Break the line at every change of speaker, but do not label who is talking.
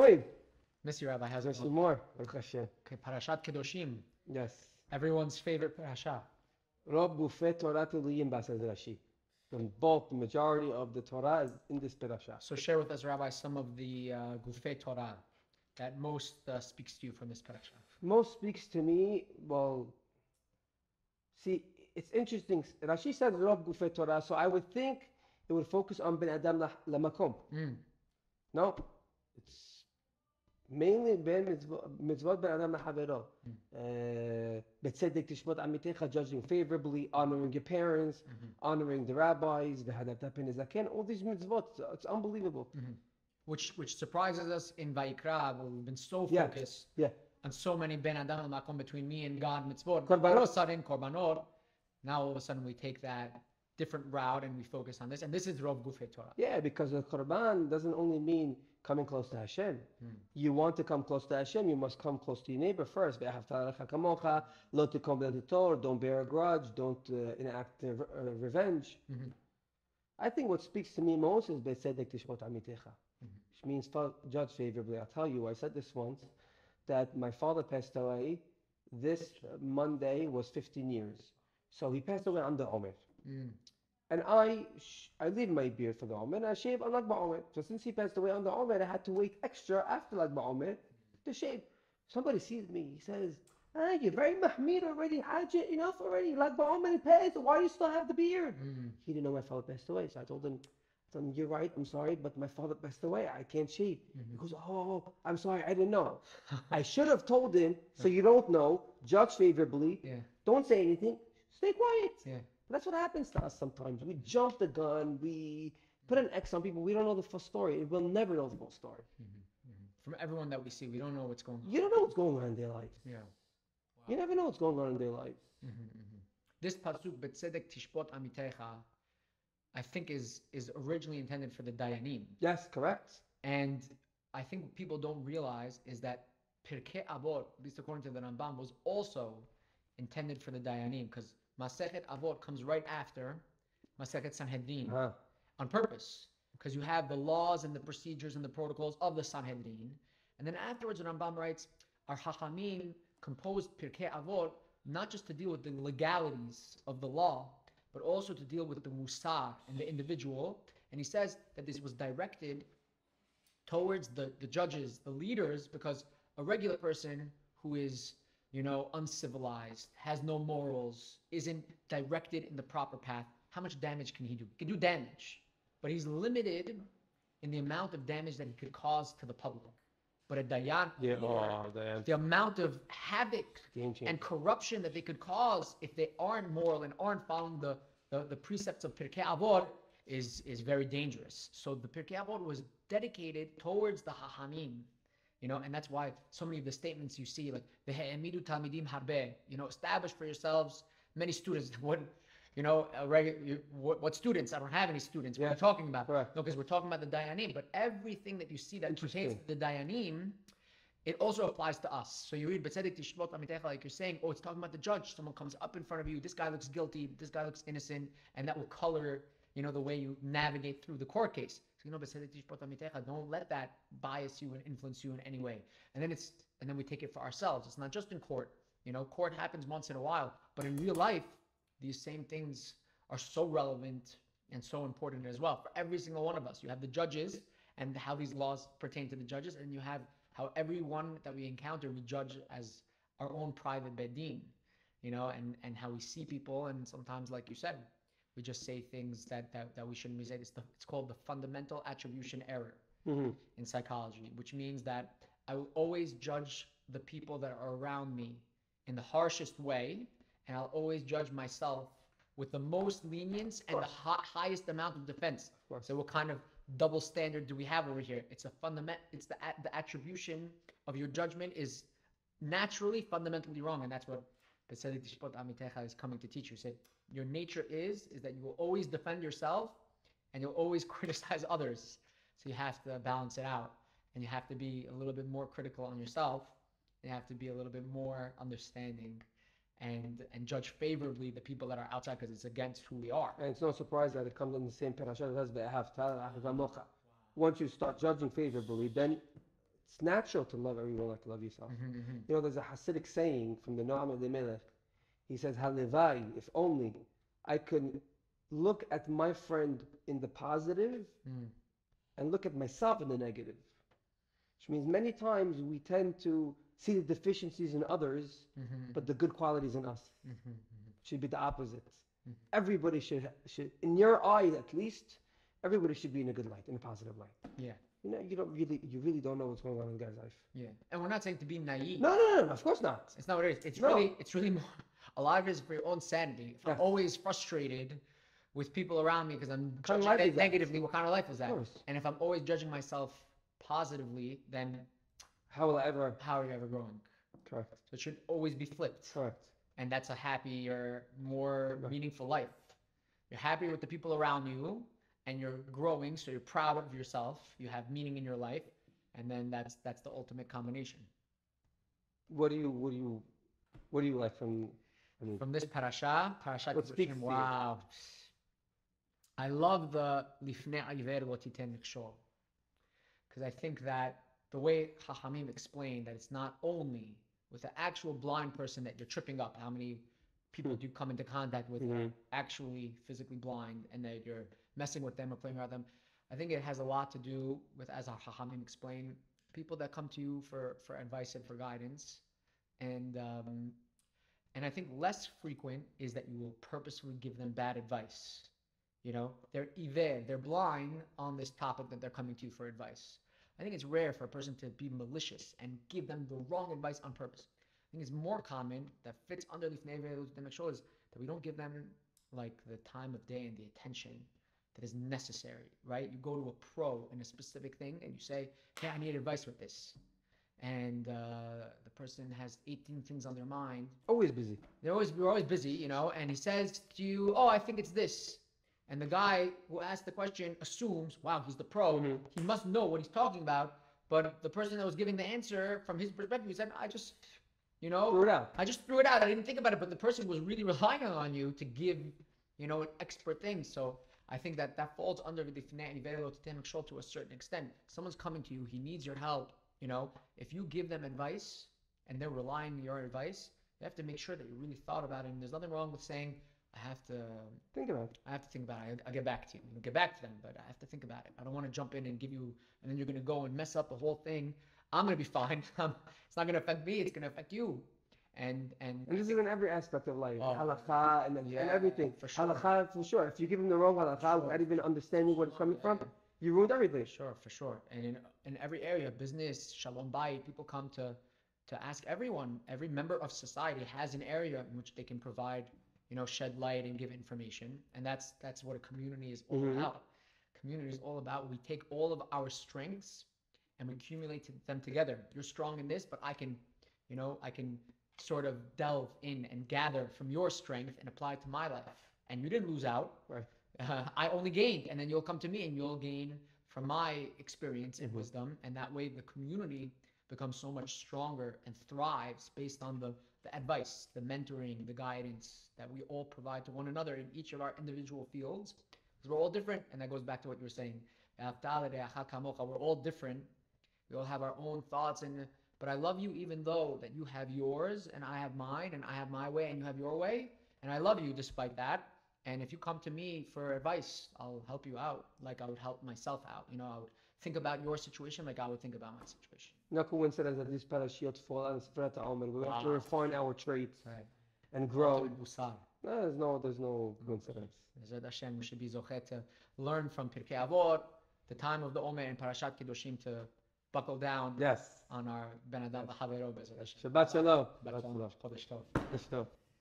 Wade.
Miss you, Rabbi. How's it
Merci
going?
more. Baruch Hashem.
Okay, Perashat Kedoshim.
Yes.
Everyone's favorite parasha.
Rob Gufet Torah Teliyim Basaz Rashi. And both the majority of the Torah is in this parasha.
So share with us, Rabbi, some of the Gufei Torah that most speaks to you from this parasha.
Most speaks to me, well, see, it's interesting. Rashi says Rob Gufet Torah, so I would think it would focus on Ben Adam Lamakom. No, it's mainly Ben Mitzvot Ben Adam Lahavero. Betzedek Tishmot Amitecha, judging favorably, honoring your parents, honoring the rabbis, V'hadav Tapin Zaken, all these mitzvot. It's unbelievable.
Which surprises us in Vayikra, where we've been so focused on so many Ben Adam Makom between me and God mitzvot. All of a sudden, Korbanot. Now all of a sudden we take that different route and we focus on this. And this is Rov Gufei Torah.
Yeah, because the Korban doesn't only mean coming close to Hashem. You want to come close to Hashem, you must come close to your neighbor first. Don't bear a grudge, don't enact revenge. I think what speaks to me most is Betzedek Tishmot Amitecha, which means judge favorably. I'll tell you, I said this once, that my father passed away. This Monday was 15 years. So he passed away on the Omer. And I leave my beard for the Omer and I shave on Lag BaOmer. So since he passed away on the Omer, I had to wait extra after Lag BaOmer to shave. Somebody sees me, he says, you're very mahmir already, Hajj, enough already, Lag BaOmer he passed, why do you still have the beard? He didn't know my father passed away, so I told him, you're right, I'm sorry, but my father passed away, I can't shave. He goes, oh, I'm sorry, I didn't know. I should have told him, so you don't know, judge favorably, don't say anything, stay quiet. That's what happens to us sometimes. We jump the gun, we put an X on people, we don't know the full story. We'll never know the full story.
From everyone that we see, we don't know what's going on.
You don't know what's going on in their life.
Wow.
You never know what's going on in their life.
This pasuk, Betzedek Tishpot Amitecha, I think is originally intended for the Dayanim.
Yes, correct.
And I think what people don't realize is that Pirkei Avot, at least according to the Rambam, was also intended for the Dayanim, because Masechet Avot comes right after Masechet Sanhedrin on purpose, because you have the laws and the procedures and the protocols of the Sanhedrin, and then afterwards the Rambam writes, our Chachamim composed Pirkei Avot not just to deal with the legalities of the law, but also to deal with the Musar and the individual, and he says that this was directed towards the judges, the leaders, because a regular person who is uncivilized, has no morals, isn't directed in the proper path, how much damage can he do? He can do damage, but he's limited in the amount of damage that he could cause to the public. But a Dayan, the amount of havoc and corruption that they could cause if they aren't moral and aren't following the precepts of Pirkei Avot is very dangerous. So the Pirkei Avot was dedicated towards the Hachamim. And that's why so many of the statements you see, like Ve'emidu Talmidim Harbe, establish for yourselves many students. What students? I don't have any students. What are you talking about?
Correct.
No, because we're talking about the Dayanim. But everything that you see that pertains to the Dayanim, it also applies to us. So you read Betzedek Tishmot Amitecha, like you're saying, it's talking about the judge. Someone comes up in front of you. This guy looks guilty. This guy looks innocent, and that will color, the way you navigate through the court case. Don't let that bias you and influence you in any way. And then we take it for ourselves. It's not just in court. Court happens once in a while, but in real life, these same things are so relevant and so important as well for every single one of us. You have the judges and how these laws pertain to the judges, and you have how everyone that we encounter we judge as our own private bedin, and how we see people, and sometimes, like you said, we just say things that we shouldn't be saying. It's called the fundamental attribution error in psychology, which means that I will always judge the people that are around me in the harshest way, and I'll always judge myself with the most lenience and the highest amount of defense. So what kind of double standard do we have over here? It's the attribution of your judgment is naturally fundamentally wrong, and that's what Betzedek Tishpot Amitecha is coming to teach you. Say your nature is that you will always defend yourself and you'll always criticize others. So you have to balance it out, and you have to be a little bit more critical on yourself, and you have to be a little bit more understanding and judge favorably the people that are outside, because it's against who we are.
And it's no surprise that it comes in the same Perashat as Once you start judging favorably, then it's natural to love everyone like to love yourself. You know, there's a Hasidic saying from the Noam Elimelech. He says, Halevai, if only I could look at my friend in the positive and look at myself in the negative. Which means many times we tend to see the deficiencies in others, but the good qualities in us. Should be the opposite. Everybody should, in your eyes at least, everybody should be in a good light, in a positive light.
Yeah.
You know, you really don't know what's going on in the guy's life.
Yeah. And we're not saying to be naive.
No, of course not.
It's not what it is. It's really more, a lot of it is for your own sanity. If I'm always frustrated with people around me because I'm judging negatively, what kind of life is that? And if I'm always judging myself positively, then
how are you ever
growing?
Correct.
So it should always be flipped.
Correct.
And that's a happier, more meaningful life. You're happy with the people around you, and you're growing, so you're proud of yourself. You have meaning in your life, and then that's the ultimate combination.
What do you like from
this Perashat Kedoshim? Wow. I love the Lifnei Iver Lo Titen Mikshol, because I think that the way Chachamim explain that it's not only with the actual blind person that you're tripping up. How many people do you come into contact with that are actually physically blind, and that you're messing with them or playing around them? I think it has a lot to do with, as our Chachamim explain, people that come to you for advice and for guidance. And I think less frequent is that you will purposefully give them bad advice. You know, they're iver, they're blind on this topic that they're coming to you for advice. I think it's rare for a person to be malicious and give them the wrong advice on purpose. I think it's more common, that fits under Lifnei Iver Lo Titen Mikshol, is that we don't give them like the time of day and the attention that is necessary, right? You go to a pro in a specific thing and you say, hey, I need advice with this. And the person has 18 things on their mind.
Always busy.
We're always busy, you know, and he says to you, oh, I think it's this. And the guy who asked the question assumes, wow, he's the pro. He must know what he's talking about. But the person that was giving the answer, from his perspective, he said, I just,
threw it out.
I just threw it out. I didn't think about it. But the person was really relying on you to give, an expert thing. So I think that falls under the Lifnei Iver Lo Titen Mikshol to a certain extent. Someone's coming to you. He needs your help. If you give them advice and they're relying on your advice, you have to make sure that you really thought about it. And there's nothing wrong with saying, I have to think about it. I'll get back to you. I'll get back to them, but I have to think about it. I don't want to jump in and give you, and then you're going to go and mess up the whole thing. I'm going to be fine. It's not going to affect me. It's going to affect you. And
this is in every aspect of life. Halakha and everything.
For sure.
Halakha, for sure. If you give them the wrong halakha without even understanding where it's coming from, you ruined everything.
For sure. And in every area, business, shalom bayit, people come to ask everyone. Every member of society has an area in which they can provide, shed light and give information. And that's what a community is all about. Community is all about, we take all of our strengths and we accumulate them together. You're strong in this, but I can sort of delve in and gather from your strength and apply it to my life. And you didn't lose out.
Right.
I only gained, and then you'll come to me and you'll gain from my experience and wisdom. And that way the community becomes so much stronger and thrives based on the advice, the mentoring, the guidance that we all provide to one another in each of our individual fields. Because we're all different, and that goes back to what you were saying. We're all different. We all have our own thoughts, but I love you even though that you have yours and I have mine, and I have my way and you have your way, and I love you despite that. And if you come to me for advice, I'll help you out like I would help myself out. I would think about your situation like I would think about my situation.
No coincidence that these parashiyot fall on Sefrat HaOmer. We have to refine our traits and grow. No, there's no coincidence.
Bezrat Hashem, we should be zochet to learn from Pirkei Avot, the time of the Omer and Perashat Kedoshim, to buckle down on our Ben Adam L'Chavero. Bezrat Hashem.
Shabbat Shalom.
Chodesh Tov.
Chodesh Tov.